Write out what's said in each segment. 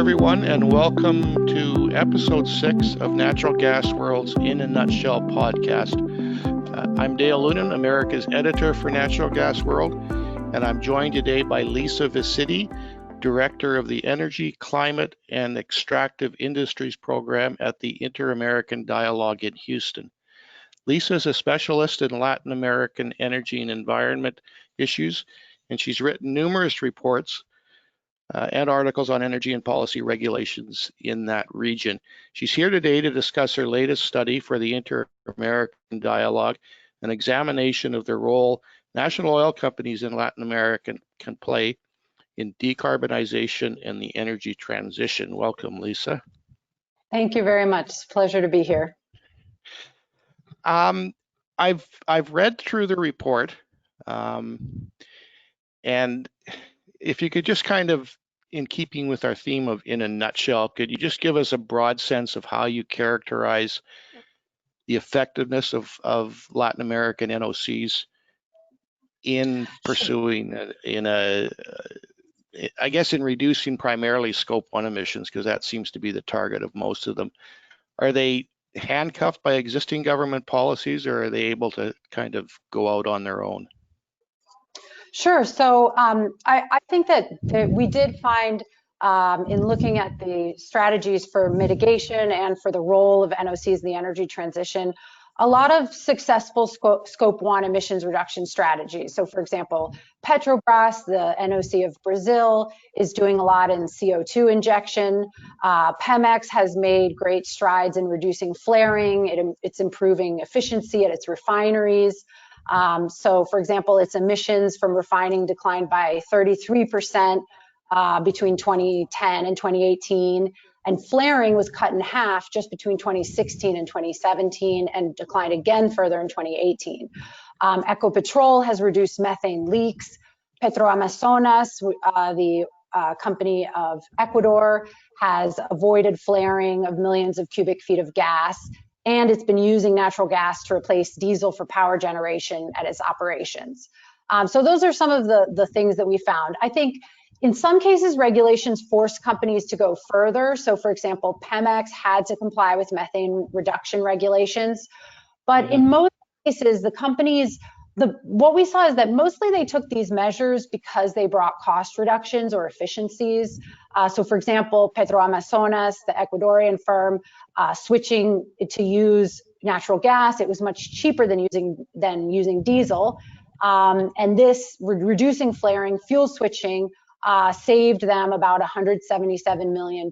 everyone, and welcome to episode 6 of Natural Gas World's In a Nutshell podcast. I'm Dale Lunan, America's editor for Natural Gas World, and I'm joined today by Lisa Viscidi, Director of the Energy, Climate, and Extractive Industries Program at the Inter-American Dialogue in Houston. Lisa is a specialist in Latin American energy and environment issues, and she's written numerous reports and articles on energy and policy regulations in that region. She's here today to discuss her latest study for the Inter-American Dialogue, an examination of the role national oil companies in Latin America can play in decarbonization and the energy transition. Welcome, Lisa. Thank you very much. It's a pleasure to be here. I've read through the report, and if you could just kind of, in keeping with our theme of in a nutshell, could you just give us a broad sense of how you characterize the effectiveness of Latin American NOCs in pursuing, in reducing primarily Scope 1 emissions, because that seems to be the target of most of them? Are they handcuffed by existing government policies, or are they able to kind of go out on their own? Sure. So I think that we did find in looking at the strategies for mitigation and for the role of NOCs in the energy transition, a lot of successful Scope 1 emissions reduction strategies. So for example, Petrobras, the NOC of Brazil, is doing a lot in CO2 injection. Pemex has made great strides in reducing flaring. It's improving efficiency at its refineries. So for example, its emissions from refining declined by 33% between 2010 and 2018. And flaring was cut in half just between 2016 and 2017 and declined again further in 2018. Ecopetrol has reduced methane leaks. Petroamazonas, the company of Ecuador, has avoided flaring of millions of cubic feet of gas, and it's been using natural gas to replace diesel for power generation at its operations. So those are some of the things that we found. I think in some cases, regulations force companies to go further. So for example, Pemex had to comply with methane reduction regulations. But in most cases, the companies, what we saw is that mostly they took these measures because they brought cost reductions or efficiencies. So for example, Petroamazonas, the Ecuadorian firm, switching to use natural gas, it was much cheaper than using diesel. And this reducing flaring, fuel switching, saved them about $177 million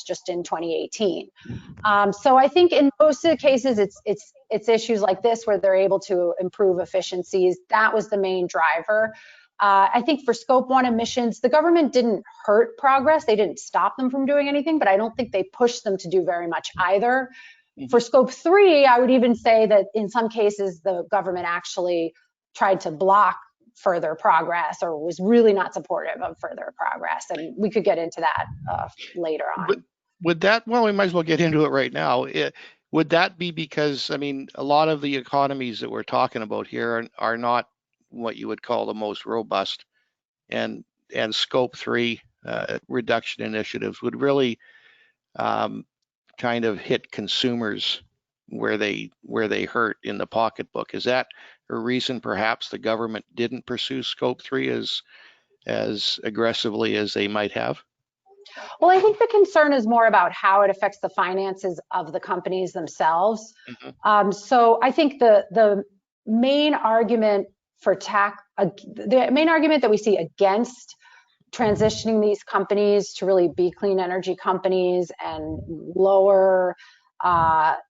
just in 2018. So I think in most of the cases, it's issues like this where they're able to improve efficiencies. That was the main driver. I think for Scope 1 emissions, the government didn't hurt progress. They didn't stop them from doing anything, but I don't think they pushed them to do very much either. For Scope 3, I would even say that in some cases, the government actually tried to block further progress or was really not supportive of further progress. And we could get into that later on. But would that, well, we might as well get into it right now. Would that be because, I mean, a lot of the economies that we're talking about here are not what you would call the most robust, and Scope 3 reduction initiatives would really kind of hit consumers where they hurt in the pocketbook? Is that a reason perhaps the government didn't pursue Scope 3 as aggressively as they might have? Well, I think the concern is more about how it affects the finances of the companies themselves. So I think the main argument the main argument that we see against transitioning these companies to really be clean energy companies and lower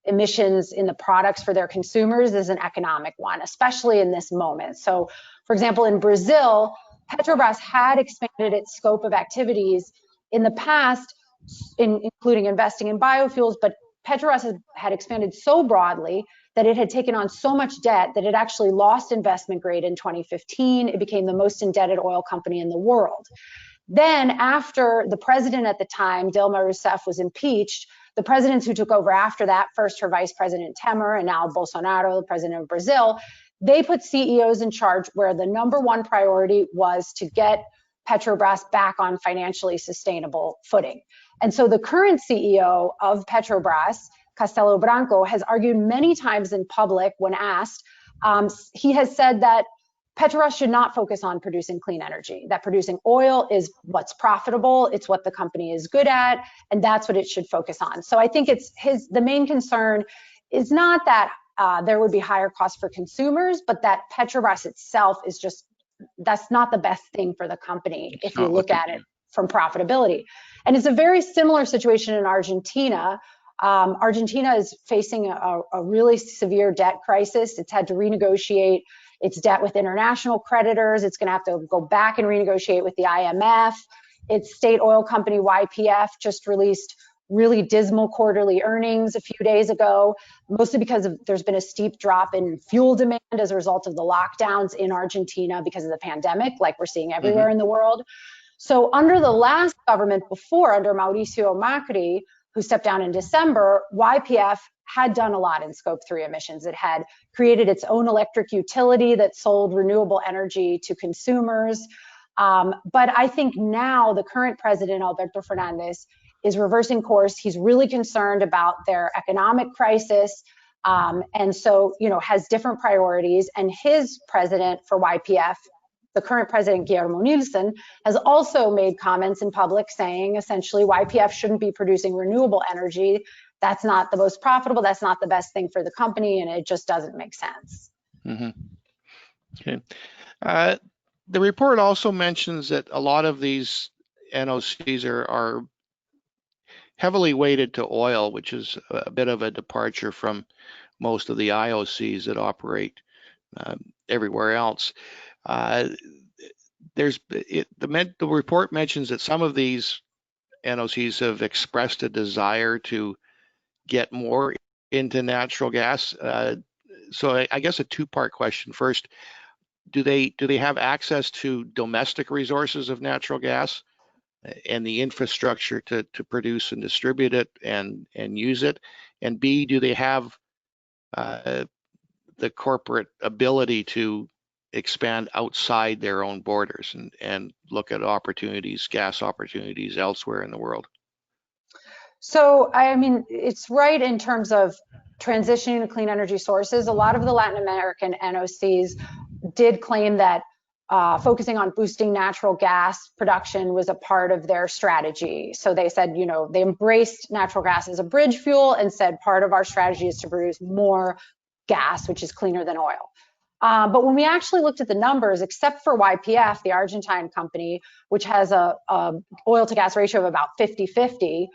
emissions in the products for their consumers is an economic one, especially in this moment. So, for example, in Brazil, Petrobras had expanded its scope of activities in the past, including investing in biofuels, but Petrobras had expanded so broadly that it had taken on so much debt that it actually lost investment grade in 2015. It became the most indebted oil company in the world. Then after the president at the time, Dilma Rousseff, was impeached, the presidents who took over after that, first her vice president Temer and now Bolsonaro, the president of Brazil, they put CEOs in charge where the number one priority was to get Petrobras back on financially sustainable footing. And so the current CEO of Petrobras, Castelo Branco, has argued many times in public when asked. He has said that Petrobras should not focus on producing clean energy, that producing oil is what's profitable, it's what the company is good at, and that's what it should focus on. So I think the main concern is not that there would be higher costs for consumers, but that Petrobras itself is just, that's not the best thing for the company if you look at it from profitability. And it's a very similar situation in Argentina. Argentina is facing a really severe debt crisis. It's had to renegotiate its debt with international creditors. It's going to have to go back and renegotiate with the IMF. Its state oil company, YPF, just released really dismal quarterly earnings a few days ago, mostly because there's been a steep drop in fuel demand as a result of the lockdowns in Argentina because of the pandemic, like we're seeing everywhere in the world. So under the last government before, under Mauricio Macri, who stepped down in December, YPF had done a lot in Scope 3 emissions. It had created its own electric utility that sold renewable energy to consumers. But I think now the current president, Alberto Fernandez, is reversing course. He's really concerned about their economic crisis. And so, has different priorities. And his president for YPF, the current president, Guillermo Nielsen, has also made comments in public saying essentially YPF shouldn't be producing renewable energy. That's not the most profitable. That's not the best thing for the company. And it just doesn't make sense. Okay. The report also mentions that a lot of these NOCs are heavily weighted to oil, which is a bit of a departure from most of the IOCs that operate everywhere else. The report mentions that some of these NOCs have expressed a desire to get more into natural gas. So I guess a two-part question. First, do they have access to domestic resources of natural gas and the infrastructure to produce and distribute it and use it? And B, do they have the corporate ability to expand outside their own borders and look at opportunities, gas opportunities elsewhere in the world? So, I mean, it's right in terms of transitioning to clean energy sources. A lot of the Latin American NOCs did claim that focusing on boosting natural gas production was a part of their strategy. So they said, they embraced natural gas as a bridge fuel and said part of our strategy is to produce more gas, which is cleaner than oil. But when we actually looked at the numbers, except for YPF, the Argentine company, which has a oil to gas ratio of about 50-50,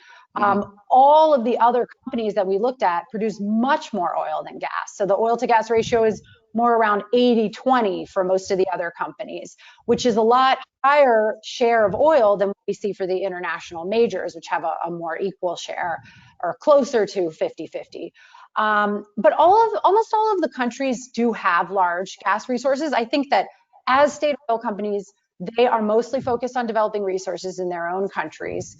all of the other companies that we looked at produce much more oil than gas. So the oil to gas ratio is more around 80-20 for most of the other companies, which is a lot higher share of oil than what we see for the international majors, which have a more equal share or closer to 50-50. But almost all of the countries do have large gas resources. I think that as state oil companies, they are mostly focused on developing resources in their own countries.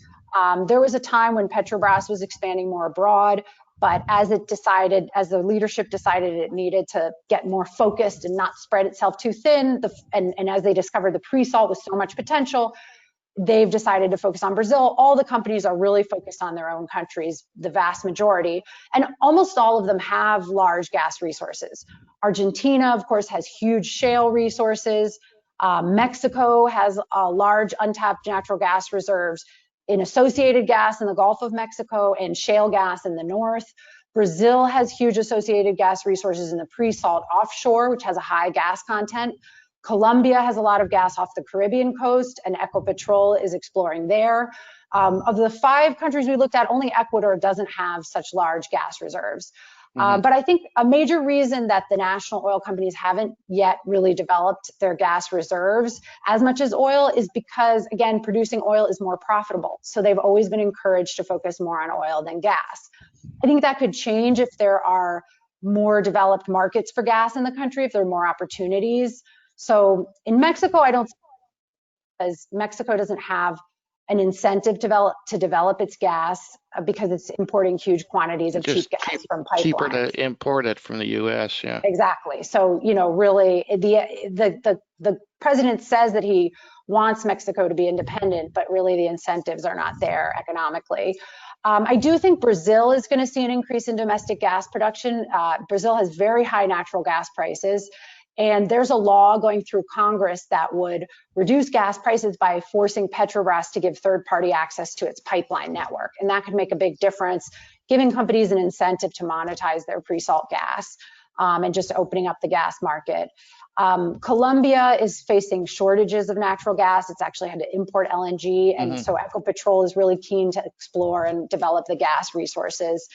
There was a time when Petrobras was expanding more abroad, but as the leadership decided it needed to get more focused and not spread itself too thin, and as they discovered the pre-salt with so much potential, they've decided to focus on Brazil. All the companies are really focused on their own countries, the vast majority, and almost all of them have large gas resources. Argentina, of course, has huge shale resources. Mexico has large untapped natural gas reserves in associated gas in the Gulf of Mexico and shale gas in the north. Brazil has huge associated gas resources in the pre-salt offshore, which has a high gas content. Colombia has a lot of gas off the Caribbean coast, and Ecopetrol is exploring there. Of the 5 countries we looked at, only Ecuador doesn't have such large gas reserves. But I think a major reason that the national oil companies haven't yet really developed their gas reserves as much as oil is because, again, producing oil is more profitable. So they've always been encouraged to focus more on oil than gas. I think that could change if there are more developed markets for gas in the country, if there are more opportunities. So in Mexico, I don't, because Mexico doesn't have an incentive to develop its gas because it's importing huge quantities of cheap gas from pipelines. Cheaper to import it from the U.S. Yeah. Exactly. So, really, the president says that he wants Mexico to be independent, but really the incentives are not there economically. I do think Brazil is going to see an increase in domestic gas production. Brazil has very high natural gas prices, and there's a law going through Congress that would reduce gas prices by forcing Petrobras to give third-party access to its pipeline network. And that could make a big difference, giving companies an incentive to monetize their pre-salt gas and just opening up the gas market. Colombia is facing shortages of natural gas. It's actually had to import LNG. And so Ecopetrol is really keen to explore and develop the gas resources.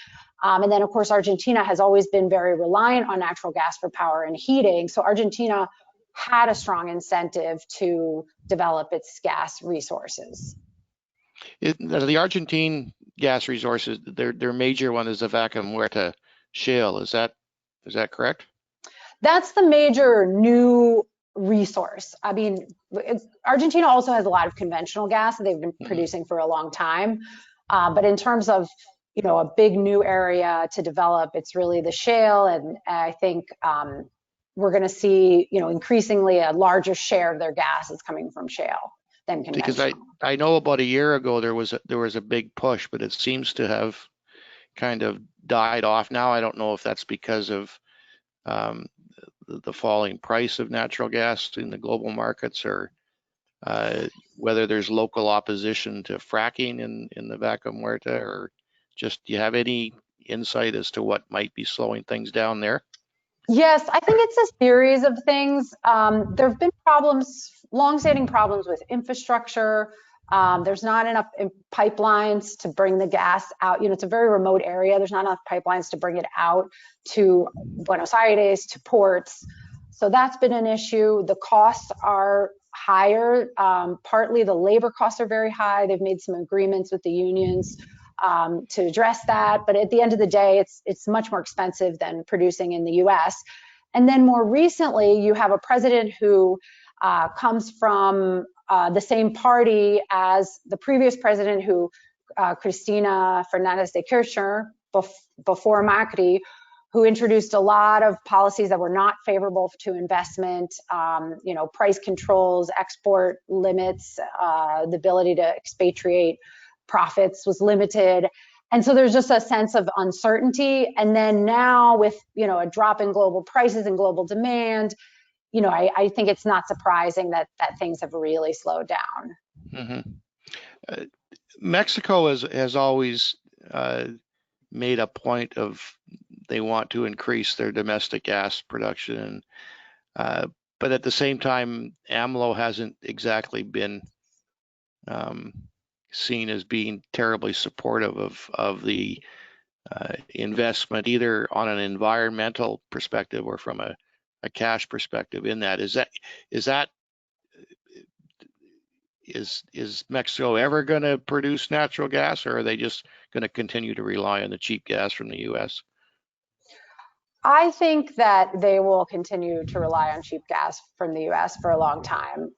And then, of course, Argentina has always been very reliant on natural gas for power and heating. So Argentina had a strong incentive to develop its gas resources. The Argentine gas resources, their major one is the Vaca Muerta shale. Is that correct? That's the major new resource. I mean, Argentina also has a lot of conventional gas that they've been producing for a long time. But in terms of, a big new area to develop, it's really the shale. And I think we're going to see, increasingly a larger share of their gas is coming from shale than conventional. Because I know about a year ago there was a big push, but it seems to have kind of died off now. I don't know if that's because of the falling price of natural gas in the global markets, or whether there's local opposition to fracking in the Vaca Muerta, or just, do you have any insight as to what might be slowing things down there? Yes, I think it's a series of things. There have been longstanding problems with infrastructure. There's not enough pipelines to bring the gas out. It's a very remote area. There's not enough pipelines to bring it out to Buenos Aires, to ports. So that's been an issue. The costs are higher. Partly the labor costs are very high. They've made some agreements with the unions to address that. But at the end of the day, it's much more expensive than producing in the US. And then more recently, you have a president who comes from the same party as the previous president, Cristina Fernandez de Kirchner, before Macri, who introduced a lot of policies that were not favorable to investment, price controls, export limits, the ability to expatriate profits was limited. And so there's just a sense of uncertainty. And then now with, a drop in global prices and global demand, I think it's not surprising that things have really slowed down. Mexico has always made a point of they want to increase their domestic gas production, but at the same time, AMLO hasn't exactly been seen as being terribly supportive of the investment, either on an environmental perspective or from a cash perspective. In that, is Mexico ever going to produce natural gas, or are they just going to continue to rely on the cheap gas from the U.S.? I think that they will continue to rely on cheap gas from the U.S. for a long time.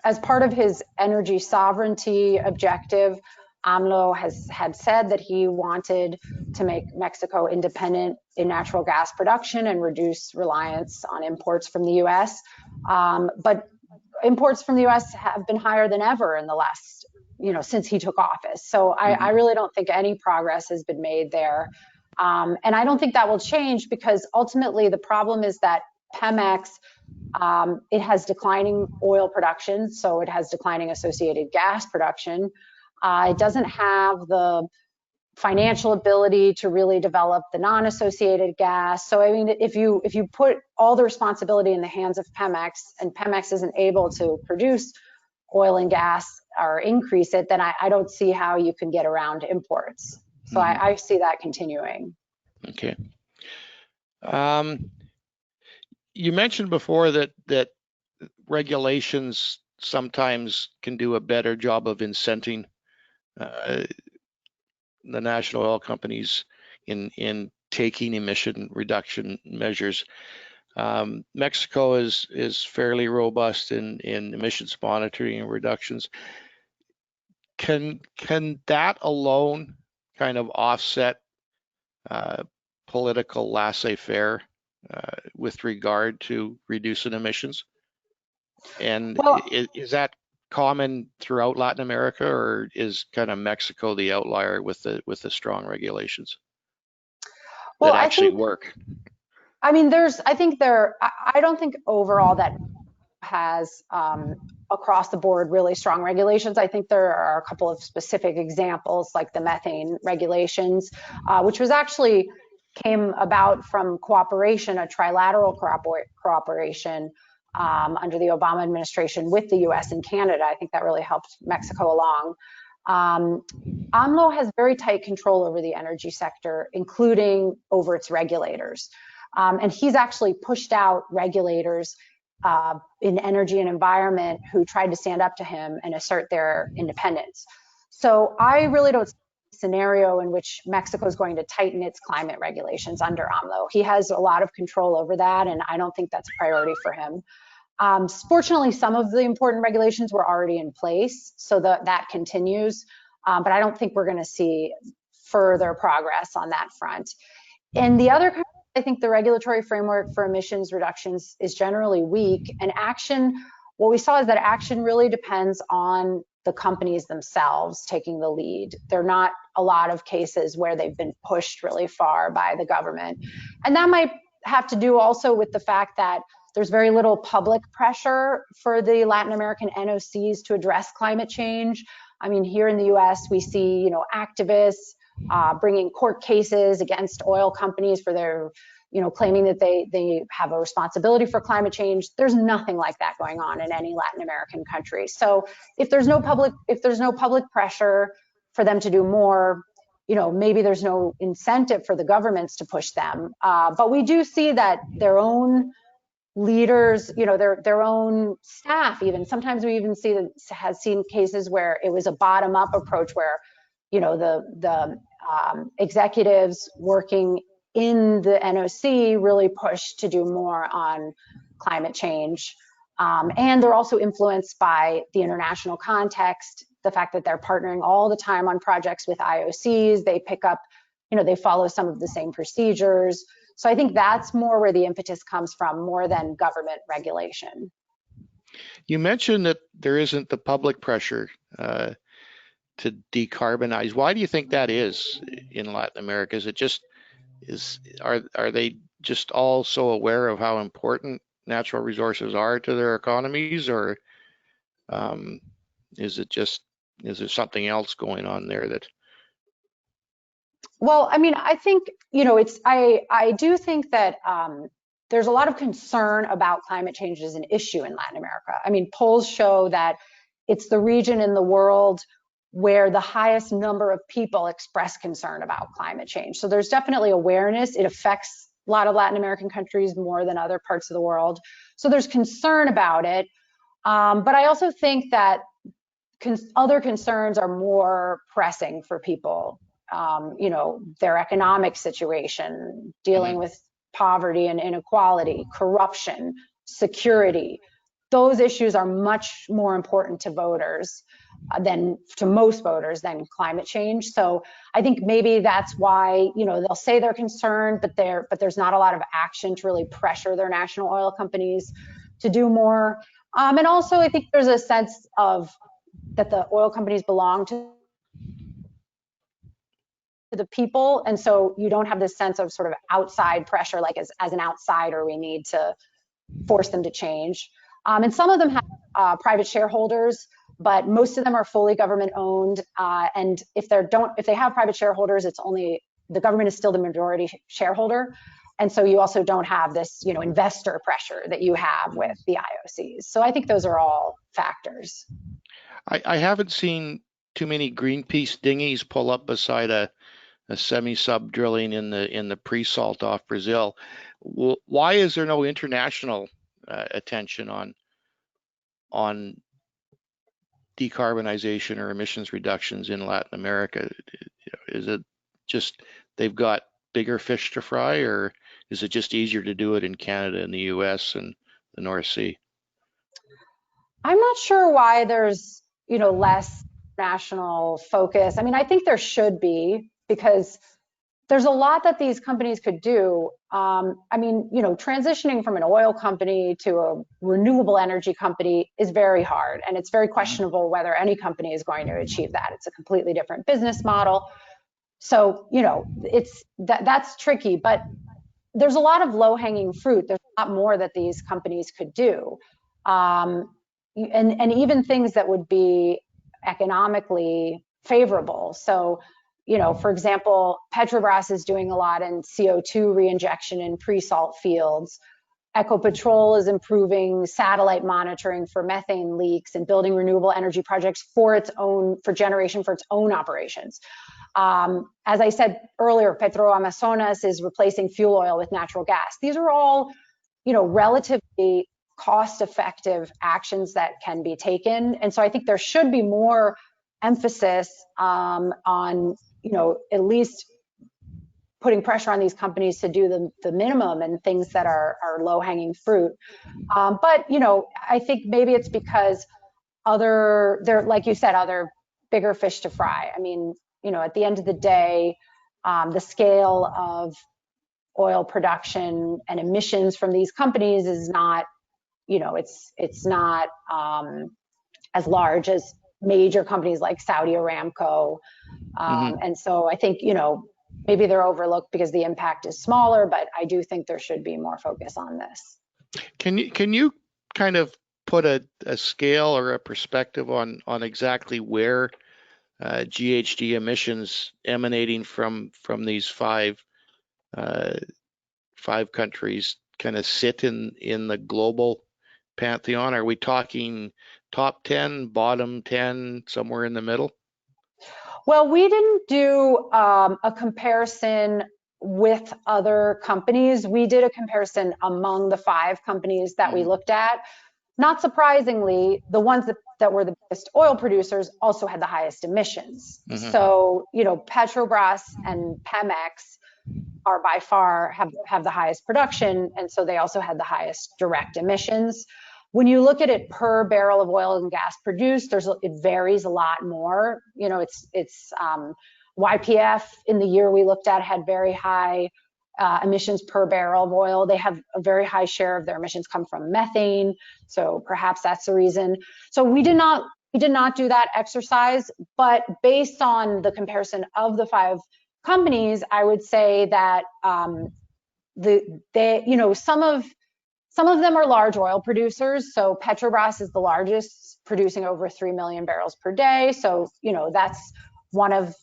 As part of his energy sovereignty objective, AMLO had said that he wanted to make Mexico independent in natural gas production and reduce reliance on imports from the U.S. But imports from the U.S. have been higher than ever in the last, since he took office. So I really don't think any progress has been made there. And I don't think that will change, because ultimately the problem is that Pemex, it has declining oil production, so it has declining associated gas production. It doesn't have the financial ability to really develop the non-associated gas. So I mean, if you put all the responsibility in the hands of Pemex, and Pemex isn't able to produce oil and gas or increase it, then I don't see how you can get around imports. So I see that continuing. Okay. You mentioned before that regulations sometimes can do a better job of incenting the national oil companies in taking emission reduction measures. Mexico is fairly robust in emissions monitoring and reductions. Can that alone kind of offset political laissez-faire with regard to reducing emissions? And Well, is that common throughout Latin America, or is kind of Mexico the outlier with the strong regulations well, that I actually think, work? I mean, I don't think overall that has across the board really strong regulations. I think there are a couple of specific examples, like the methane regulations, which was actually came about from cooperation, a trilateral cooperation under the Obama administration with the U.S. and Canada. I think that really helped Mexico along. Um, AMLO has very tight control over the energy sector, including over its regulators. And he's actually pushed out regulators in energy and environment who tried to stand up to him and assert their independence. So I really don't see a scenario in which Mexico is going to tighten its climate regulations under AMLO. He has a lot of control over that, and I don't think that's a priority for him. Fortunately, some of the important regulations were already in place, so that continues. But I don't think we're going to see further progress on that front. In the other countries, I think the regulatory framework for emissions reductions is generally weak, and action, what we saw is that action really depends on the companies themselves taking the lead. There are not a lot of cases where they've been pushed really far by the government. And that might have to do also with the fact that there's very little public pressure for the Latin American NOCs to address climate change. I mean, here in the US, we see, activists bringing court cases against oil companies for their, claiming that they have a responsibility for climate change. There's nothing like that going on in any Latin American country. So if there's no public pressure for them to do more, maybe there's no incentive for the governments to push them. But we do see that their own leaders, their own staff, even sometimes we even has seen cases where it was a bottom up approach where, the executives working in the NOC really pushed to do more on climate change. And they're also influenced by the international context, the fact that they're partnering all the time on projects with IOCs. They pick up, they follow some of the same procedures. So I think that's more where the impetus comes from, more than government regulation. You mentioned that there isn't the public pressure to decarbonize. Why do you think that is in Latin America? Is it just are they just all so aware of how important natural resources are to their economies, or is there something else going on there that? Well, I mean, I think, I do think that there's a lot of concern about climate change as an issue in Latin America. I mean, polls show that it's the region in the world where the highest number of people express concern about climate change. So there's definitely awareness. It affects a lot of Latin American countries more than other parts of the world. So there's concern about it. But I also think that other concerns are more pressing for people. Their economic situation, dealing with poverty and inequality, corruption, security. Those issues are much more important to voters to most voters than climate change. So I think maybe that's why, they'll say they're concerned, but there's not a lot of action to really pressure their national oil companies to do more. And also I think there's a sense of that the oil companies belong to the people, and so you don't have this sense of sort of outside pressure, like as an outsider we need to force them to change. And some of them have private shareholders, but most of them are fully government owned. And if they have private shareholders, it's only the government is still the majority shareholder, and so you also don't have this investor pressure that you have with the IOCs. So I think those are all factors. I haven't seen too many Greenpeace dinghies pull up beside a semi-sub drilling in the pre-salt off Brazil. Why is there no international attention on decarbonization or emissions reductions in Latin America? Is it just they've got bigger fish to fry, or is it just easier to do it in Canada and the US and the North Sea? I'm not sure why there's less international focus. I mean, I think there should be, because there's a lot that these companies could do. I mean, transitioning from an oil company to a renewable energy company is very hard, and it's very questionable whether any company is going to achieve that. It's a completely different business model. So, that's tricky, but there's a lot of low-hanging fruit. There's a lot more that these companies could do. And even things that would be economically favorable. So, for example, Petrobras is doing a lot in CO2 reinjection in pre-salt fields. Ecopetrol is improving satellite monitoring for methane leaks and building renewable energy projects for generation for its own operations. As I said earlier, Petroamazonas is replacing fuel oil with natural gas. These are all, relatively cost-effective actions that can be taken. And so I think there should be more emphasis on, at least putting pressure on these companies to do the minimum and things that are low-hanging fruit. But, I think maybe it's because like you said, other bigger fish to fry. I mean, at the end of the day, the scale of oil production and emissions from these companies is not, it's not as large as major companies like Saudi Aramco. And so I think, maybe they're overlooked because the impact is smaller, but I do think there should be more focus on this. Can you kind of put a scale or a perspective on exactly where GHG emissions emanating from these five countries kind of sit in the global pantheon? Are we talking top 10, bottom 10, somewhere in the middle? Well, we didn't do a comparison with other companies. We did a comparison among the 5 companies that we looked at. Not surprisingly, the ones that were the biggest oil producers also had the highest emissions. So, Petrobras and Pemex are by far have the highest production, and so they also had the highest direct emissions. When you look at it per barrel of oil and gas produced, it varies a lot more. It's YPF in the year we looked at had very high emissions per barrel of oil. They have a very high share of their emissions come from methane, so perhaps that's the reason. So we did not do that exercise, but based on the comparison of the 5 companies, I would say that some of them are large oil producers. So Petrobras is the largest, producing over 3 million barrels per day. So, that's one of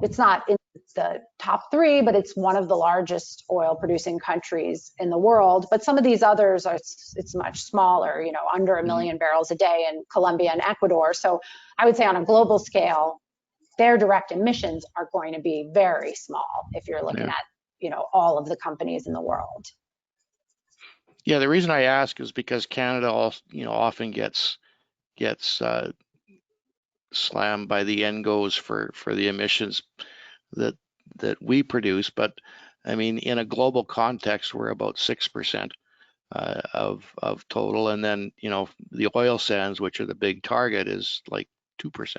it's not in the top 3, but it's one of the largest oil producing countries in the world. But some of these others it's much smaller, under 1 million barrels a day in Colombia and Ecuador. So I would say on a global scale, their direct emissions are going to be very small if you're looking at, all of the companies in the world. Yeah, the reason I ask is because Canada also, often gets slammed by the NGOs for the emissions that we produce. But I mean, in a global context, we're about 6% of total, and then the oil sands, which are the big target, is like 2%.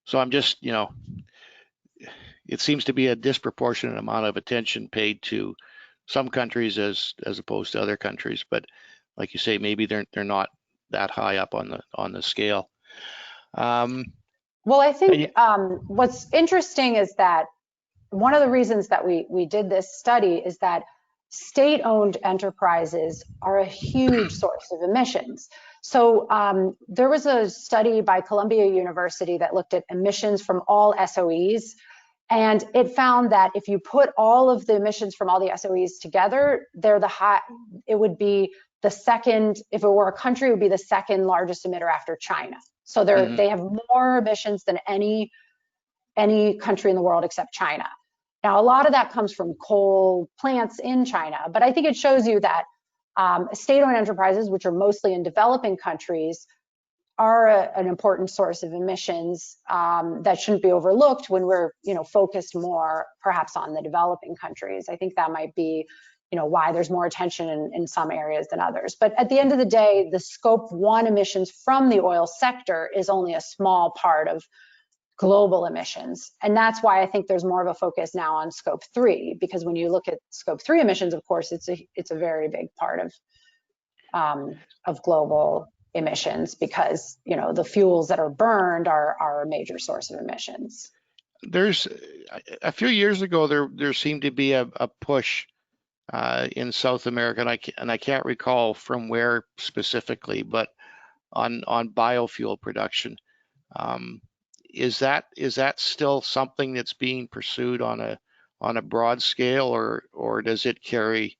So I'm just, it seems to be a disproportionate amount of attention paid to some countries as opposed to other countries, but like you say, maybe they're not that high up on the scale. Well, I think what's interesting is that one of the reasons that we did this study is that state-owned enterprises are a huge source of emissions. So there was a study by Columbia University that looked at emissions from all SOEs. And it found that if you put all of the emissions from all the SOEs together, it would be the second, if it were a country, it would be the second largest emitter after China. So they have more emissions than any country in the world except China. Now, a lot of that comes from coal plants in China, but I think it shows you that state-owned enterprises, which are mostly in developing countries, are an important source of emissions that shouldn't be overlooked when we're focused more perhaps on the developing countries. I think that might be why there's more attention in some areas than others. But at the end of the day, the Scope 1 emissions from the oil sector is only a small part of global emissions. And that's why I think there's more of a focus now on Scope 3, because when you look at Scope 3 emissions, of course, it's a very big part of global emissions, because the fuels that are burned are a major source of emissions. There's a few years ago there seemed to be a push in South America, and I can't recall from where specifically, but on biofuel production. Is that still something that's being pursued on a broad scale, or does it carry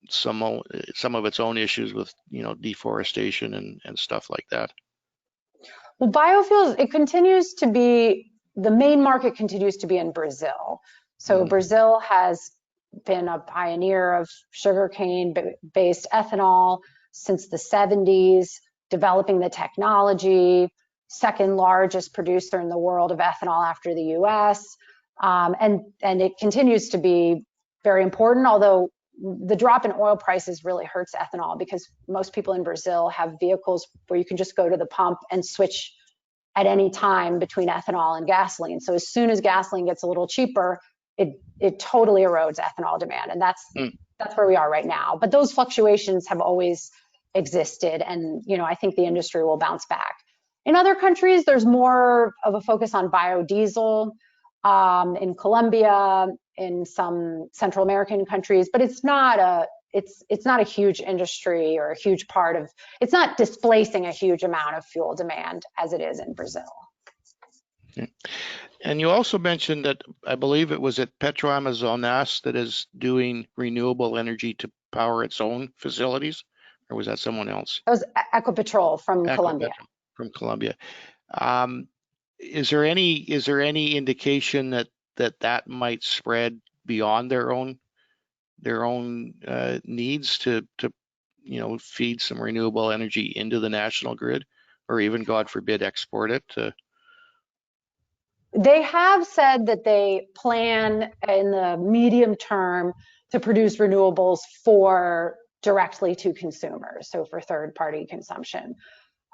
some of its own issues with deforestation and stuff like that? Well, biofuels, it continues to be, the main market continues to be in Brazil. So Brazil has been a pioneer of sugarcane-based ethanol since the 70s, developing the technology, second largest producer in the world of ethanol after the US. And it continues to be very important, although the drop in oil prices really hurts ethanol, because most people in Brazil have vehicles where you can just go to the pump and switch at any time between ethanol and gasoline. So as soon as gasoline gets a little cheaper, it totally erodes ethanol demand. And that's where we are right now. But those fluctuations have always existed. And, I think the industry will bounce back. In other countries, there's more of a focus on biodiesel, in Colombia, in some Central American countries, but it's not a huge industry or a huge part of, it's not displacing a huge amount of fuel demand as it is in Brazil. And you also mentioned that, I believe it was at Petroamazonas, that is doing renewable energy to power its own facilities, or was that someone else? That was Ecopetrol from Colombia. From Colombia. Is there any indication that might spread beyond their own needs to feed some renewable energy into the national grid, or even, God forbid, export it to? They have said that they plan in the medium term to produce renewables directly to consumers, so for third-party consumption.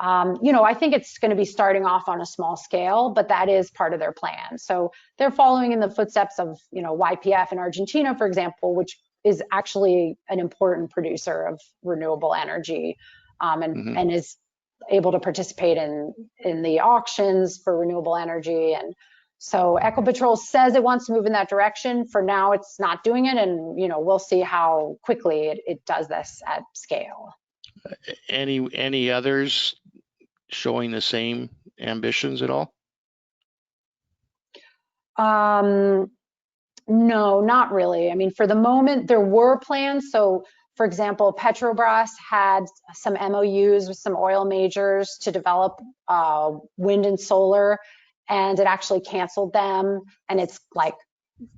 I think it's going to be starting off on a small scale, but that is part of their plan. So they're following in the footsteps of, YPF in Argentina, for example, which is actually an important producer of renewable energy, and is able to participate in the auctions for renewable energy. And so Ecopetrol says it wants to move in that direction. For now, it's not doing it, and we'll see how quickly it does this at scale. Any others showing the same ambitions at all? No, not really. I mean, for the moment, there were plans. So, for example, Petrobras had some MOUs with some oil majors to develop wind and solar, and it actually canceled them. And it's like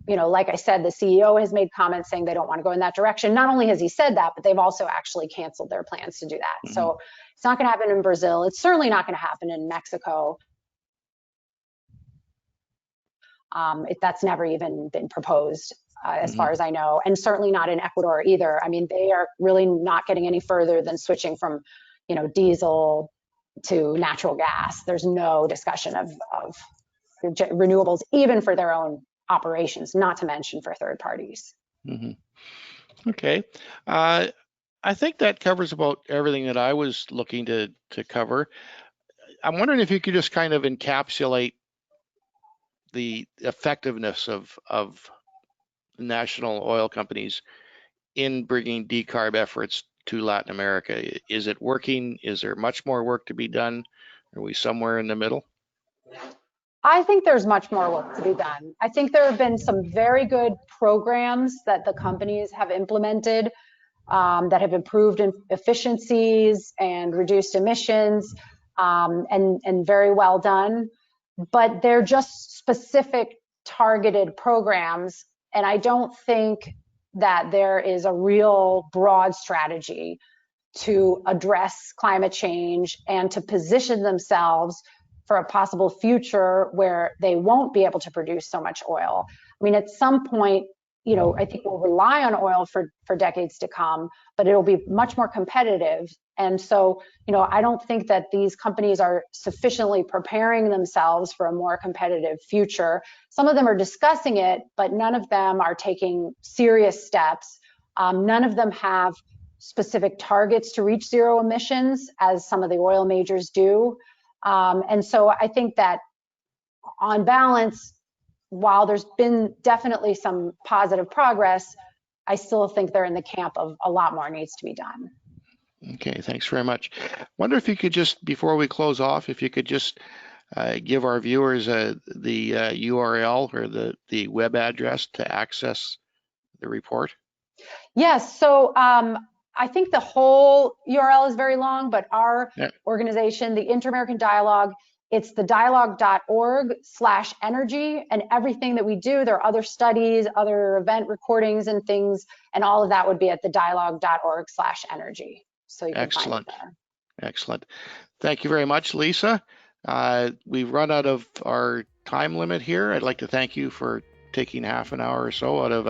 I said, the CEO has made comments saying they don't want to go in that direction. Not only has he said that, but they've also actually canceled their plans to do that. So it's not going to happen in Brazil. It's certainly not going to happen in Mexico. That's never even been proposed, as far as I know, and certainly not in Ecuador either. I mean, they are really not getting any further than switching from, diesel to natural gas. There's no discussion of renewables, even for their own operations, not to mention for third parties. Okay. I think that covers about everything that I was looking to cover. I'm wondering if you could just kind of encapsulate the effectiveness of national oil companies in bringing decarb efforts to Latin America. Is it working? Is there much more work to be done? Are we somewhere in the middle? I think there's much more work to be done. I think there have been some very good programs that the companies have implemented that have improved efficiencies and reduced emissions, and very well done. But they're just specific targeted programs, and I don't think that there is a real broad strategy to address climate change and to position themselves for a possible future where they won't be able to produce so much oil. I mean, at some point, I think we'll rely on oil for decades to come, but it'll be much more competitive. And so, I don't think that these companies are sufficiently preparing themselves for a more competitive future. Some of them are discussing it, but none of them are taking serious steps. None of them have specific targets to reach zero emissions, as some of the oil majors do. And so I think that on balance, while there's been definitely some positive progress, I still think they're in the camp of a lot more needs to be done. Okay, thanks very much. Wonder if you could just, before we close off, if you could just give our viewers the URL or the web address to access the report. Yes, so I think the whole URL is very long, but our organization, the Inter-American Dialogue, it's the dialogue.org/energy, and everything that we do, there are other studies, other event recordings and things, and all of that would be at the dialogue.org/energy. So you can find it there. Excellent. Thank you very much, Lisa. We've run out of our time limit here. I'd like to thank you for taking half an hour or so out of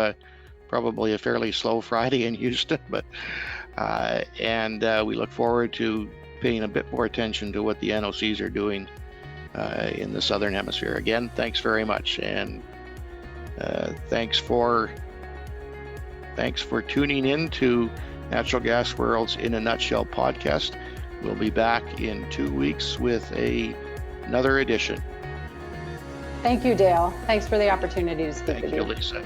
probably a fairly slow Friday in Houston, but and we look forward to paying a bit more attention to what the NOCs are doing in the Southern Hemisphere. Again, thanks very much, and thanks for tuning in to Natural Gas World's In a Nutshell podcast. We'll be back in 2 weeks with another edition. Thank you, Dale. Thanks for the opportunity to speak with you. Thank you, Lisa.